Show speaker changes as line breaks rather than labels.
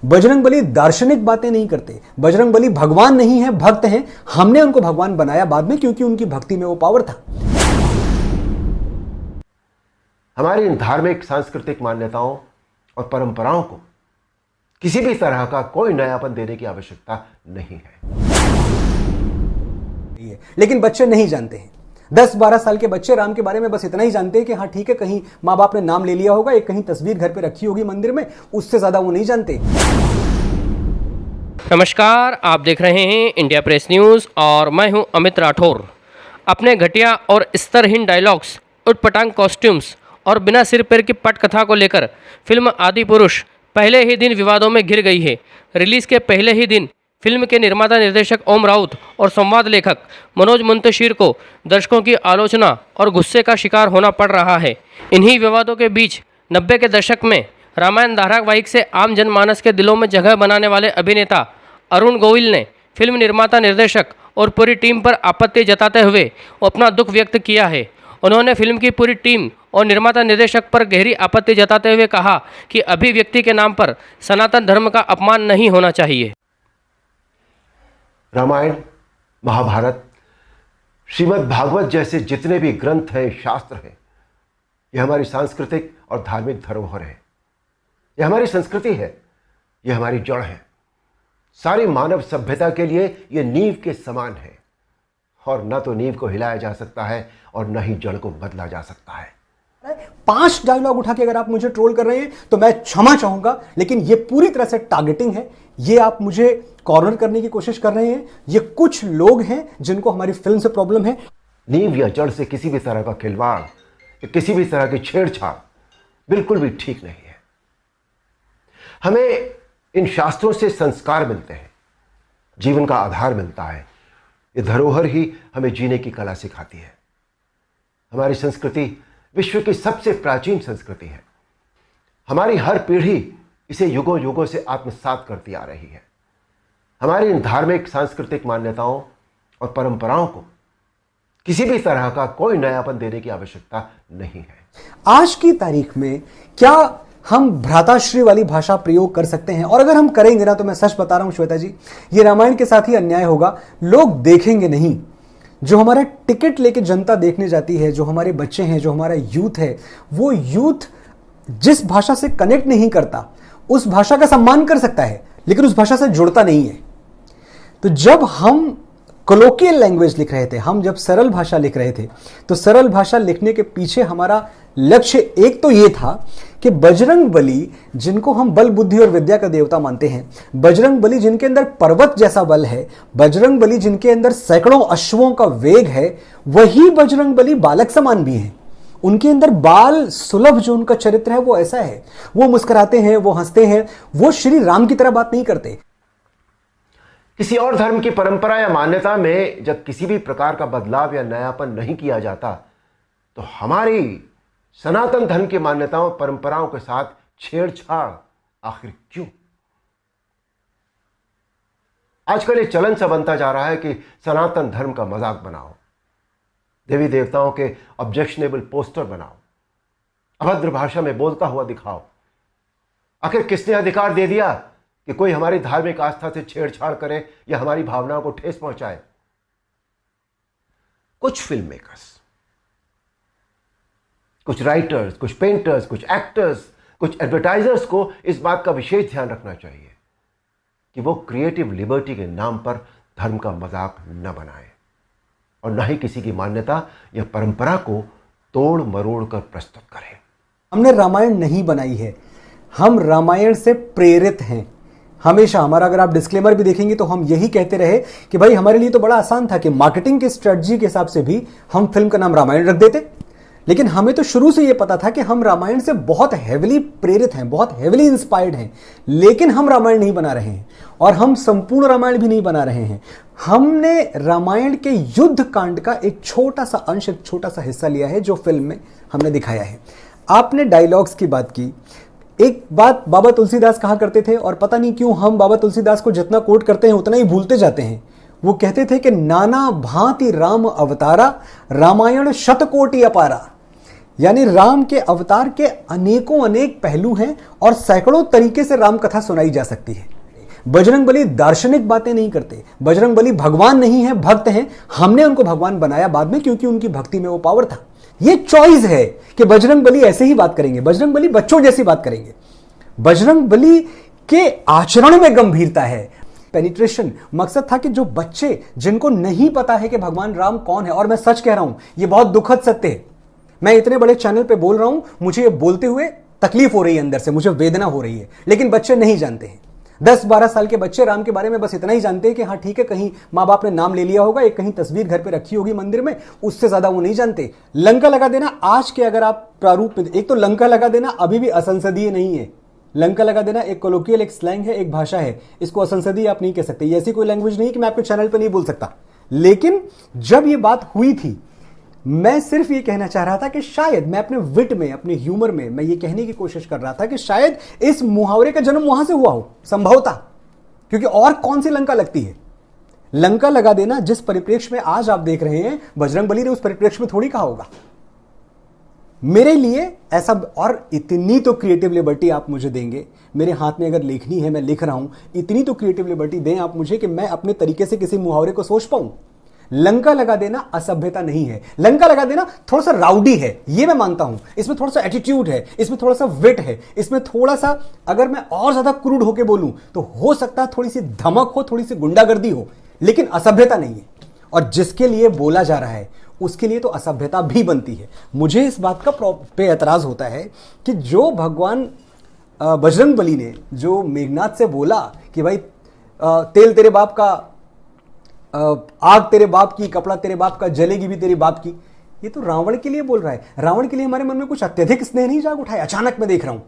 बजरंगबली दार्शनिक बातें नहीं करते, बजरंगबली भगवान नहीं है, भक्त हैं। हमने उनको भगवान बनाया बाद में क्योंकि उनकी भक्ति में वो पावर था।
हमारी इन धार्मिक सांस्कृतिक मान्यताओं और परंपराओं को किसी भी तरह का कोई नयापन देने की आवश्यकता नहीं है।
लेकिन बच्चे नहीं जानते हैं। 10-12 साल के बच्चे राम के बारे में बस इतना ही जानते हैं कि हाँ ठीक है, कहीं माँ बाप ने नाम ले लिया होगा, एक कहीं तस्वीर घर पे रखी होगी मंदिर में, उससे ज्यादा वो नहीं जानते।
नमस्कार, आप देख रहे हैं इंडिया प्रेस न्यूज़ और मैं हूं अमित राठौर। अपने घटिया और स्तरहीन डायलॉग्स, उटपटांग कॉस्ट्यूम्स और बिना सिर पैर की पटकथा को लेकर फिल्म आदि पुरुष पहले ही दिन विवादों में घिर गई है। रिलीज़ के पहले ही दिन फिल्म के निर्माता निर्देशक ओम राउत और संवाद लेखक मनोज मुंतशिर को दर्शकों की आलोचना और गुस्से का शिकार होना पड़ रहा है। इन्हीं विवादों के बीच 90 के दशक में रामायण धारावाहिक से आम जनमानस के दिलों में जगह बनाने वाले अभिनेता अरुण गोविल ने फिल्म निर्माता निर्देशक और पूरी टीम पर आपत्ति जताते हुए अपना दुख व्यक्त किया है। उन्होंने फिल्म की पूरी टीम और निर्माता निर्देशक पर गहरी आपत्ति जताते हुए कहा कि अभिव्यक्ति के नाम पर सनातन धर्म का अपमान नहीं होना चाहिए।
रामायण, महाभारत, श्रीमद् भागवत जैसे जितने भी ग्रंथ हैं, शास्त्र हैं, यह हमारी सांस्कृतिक और धार्मिक धरोहर है। यह हमारी संस्कृति है, यह हमारी जड़ है। सारी मानव सभ्यता के लिए यह नींव के समान है और न तो नींव को हिलाया जा सकता है और न ही जड़ को बदला जा सकता है।
5 डायलॉग उठा के अगर आप मुझे ट्रोल कर रहे हैं तो मैं क्षमा चाहूंगा, लेकिन ये पूरी तरह से टारगेटिंग है। ये आप मुझे कॉर्नर करने की कोशिश कर रहे हैं। ये कुछ लोग हैं जिनको हमारी फिल्म से प्रॉब्लम है।
नींव या जड़ से किसी भी तरह का खिलवाड़, किसी भी तरह की छेड़छाड़ बिल्कुल भी ठीक नहीं है। हमें इन शास्त्रों से संस्कार मिलते हैं, जीवन का आधार मिलता है। ये धरोहर ही हमें जीने की कला सिखाती है। हमारी संस्कृति विश्व की सबसे प्राचीन संस्कृति है। हमारी हर पीढ़ी इसे युगों युगों से आत्मसात करती आ रही है। हमारी इन धार्मिक सांस्कृतिक मान्यताओं और परंपराओं को किसी भी तरह का कोई नयापन देने की आवश्यकता नहीं है।
आज की तारीख में क्या हम भ्राताश्री वाली भाषा प्रयोग कर सकते हैं? और अगर हम करेंगे ना, तो मैं सच बता रहा हूं श्वेता जी, ये रामायण के साथ ही अन्याय होगा। लोग देखेंगे नहीं। जो हमारा टिकट लेके जनता देखने जाती है, जो हमारे बच्चे हैं, जो हमारा यूथ है, वो यूथ जिस भाषा से कनेक्ट नहीं करता उस भाषा का सम्मान कर सकता है, लेकिन उस भाषा से जुड़ता नहीं है। तो जब हम कोलोकियल लैंग्वेज लिख रहे थे, हम जब सरल भाषा लिख रहे थे, तो सरल भाषा लिखने के पीछे हमारा लक्ष्य एक तो ये था कि बजरंग बली, जिनको हम बल, बुद्धि और विद्या का देवता मानते हैं, बजरंग बली जिनके अंदर पर्वत जैसा बल है, बजरंग बली जिनके अंदर सैकड़ों अश्वों का वेग है, वही बजरंग बली बालक समान भी हैं। उनके अंदर बाल सुलभ जो उनका चरित्र है वो ऐसा है। वो मुस्कुराते हैं, वो हंसते हैं, वो श्री राम की तरह बात नहीं करते।
किसी और धर्म की परंपरा या मान्यता में जब किसी भी प्रकार का बदलाव या नयापन नहीं किया जाता, तो हमारी सनातन धर्म की मान्यताओं परंपराओं के साथ छेड़छाड़ आखिर क्यों? आजकल ये चलन सा बनता जा रहा है कि सनातन धर्म का मजाक बनाओ, देवी देवताओं के ऑब्जेक्शनेबल पोस्टर बनाओ, अभद्र भाषा में बोलता हुआ दिखाओ। आखिर किसने अधिकार दे दिया कि कोई हमारी धार्मिक आस्था से छेड़छाड़ करे या हमारी भावनाओं को ठेस पहुंचाए? कुछ फिल्म मेकर्स, कुछ राइटर्स, कुछ पेंटर्स, कुछ एक्टर्स, कुछ एडवर्टाइजर्स को इस बात का विशेष ध्यान रखना चाहिए कि वो क्रिएटिव लिबर्टी के नाम पर धर्म का मजाक न बनाए और न ही किसी की मान्यता या परंपरा को तोड़ मरोड़ कर प्रस्तुत करें।
हमने रामायण नहीं बनाई है, हम रामायण से प्रेरित हैं। हमेशा हमारा, अगर आप डिस्क्लेमर भी देखेंगे तो हम यही कहते रहे कि भाई हमारे लिए तो बड़ा आसान था कि मार्केटिंग की स्ट्रेटजी के हिसाब से भी हम फिल्म का नाम रामायण रख देते, लेकिन हमें तो शुरू से यह पता था कि हम रामायण से बहुत हेविली प्रेरित हैं, बहुत हेविली इंस्पायर्ड हैं, लेकिन हम रामायण नहीं बना रहे हैं और हम संपूर्ण रामायण भी नहीं बना रहे हैं। हमने रामायण के युद्ध कांड का एक छोटा सा अंश, एक छोटा सा हिस्सा लिया है जो फिल्म में हमने दिखाया है। आपने डायलॉग्स की बात की। एक बात बाबा तुलसीदास कहा करते थे, और पता नहीं क्यों हम बाबा तुलसीदास को जितना कोट करते हैं उतना ही भूलते जाते हैं। वो कहते थे कि नाना भांति राम अवतारा, रामायण शतकोटि अपारा। यानी राम के अवतार के अनेकों अनेक पहलू हैं और सैकड़ों तरीके से राम कथा सुनाई जा सकती है। बजरंगबली दार्शनिक बातें नहीं करते, बजरंगबली भगवान नहीं है, भक्त हैं। हमने उनको भगवान बनाया बाद में क्योंकि उनकी भक्ति में वो पावर था। ये चॉइस है कि बजरंगबली ऐसे ही बात करेंगे, बजरंगबली बच्चों जैसी बात करेंगे। बजरंगबली के आचरण में गंभीरता है, पेनिट्रेशन। मकसद था कि जो बच्चे जिनको नहीं पता है कि भगवान राम कौन है, और मैं सच कह रहा हूं, ये बहुत दुखद सत्य है, मैं इतने बड़े चैनल पे बोल रहा हूं, मुझे ये बोलते हुए तकलीफ हो रही है, अंदर से मुझे वेदना हो रही है, लेकिन बच्चे नहीं जानते हैं। 10-12 साल के बच्चे राम के बारे में बस इतना ही जानते हैं कि हाँ ठीक है, कहीं माँ बाप ने नाम ले लिया होगा, एक कहीं तस्वीर घर पे रखी होगी मंदिर में, उससे ज्यादा वो नहीं जानते। लंका लगा देना आज के अगर आप प्रारूप में, एक तो लंका लगा देना अभी भी असंसदीय नहीं है। लंका लगा देना एक कोलोकियल, एक स्लैंग है, एक भाषा है, इसको असंसदीय आप नहीं कह सकते। ये ऐसी कोई लैंग्वेज नहीं कि मैं आपके चैनल पर नहीं बोल सकता। लेकिन जब ये बात हुई थी, मैं सिर्फ ये कहना चाह रहा था कि शायद मैं अपने विट में, अपने ह्यूमर में मैं ये कहने की कोशिश कर रहा था कि शायद इस मुहावरे का जन्म वहां से हुआ हो, संभवतः, क्योंकि और कौन सी लंका लगती है। लंका लगा देना जिस परिप्रेक्ष्य में आज आप देख रहे हैं, बजरंगबली ने उस परिप्रेक्ष्य में थोड़ी कहा होगा। मेरे लिए ऐसा, और इतनी तो क्रिएटिव लिबर्टी आप मुझे देंगे, मेरे हाथ में अगर लेखनी है, मैं लिख रहा हूं, इतनी तो क्रिएटिव लिबर्टी दें आप मुझे कि मैं अपने तरीके से किसी मुहावरे को सोच पाऊं। लंका लगा देना असभ्यता नहीं है, लंका लगा देना थोड़ा सा राउडी है, ये मैं मानता हूं। इसमें थोड़ा सा एटीट्यूड है, इसमें थोड़ा सा विट है, इसमें थोड़ा सा, अगर मैं और ज्यादा क्रूड होके बोलूं तो हो सकता है थोड़ी सी धमक हो, थोड़ी सी गुंडागर्दी हो, लेकिन असभ्यता नहीं है। और जिसके लिए बोला जा रहा है उसके लिए तो असभ्यता भी बनती है। मुझे इस बात का पे एतराज होता है कि जो भगवान बजरंगबली ने जो मेघनाथ से बोला कि भाई तेल तेरे बाप का, आग तेरे बाप की, कपड़ा तेरे बाप का, जलेगी भी तेरी बाप की, ये तो रावण के लिए बोल रहा है। रावण के लिए हमारे मन में कुछ अत्यधिक स्नेह नहीं जाग उठा है, अचानक मैं देख रहा हूं।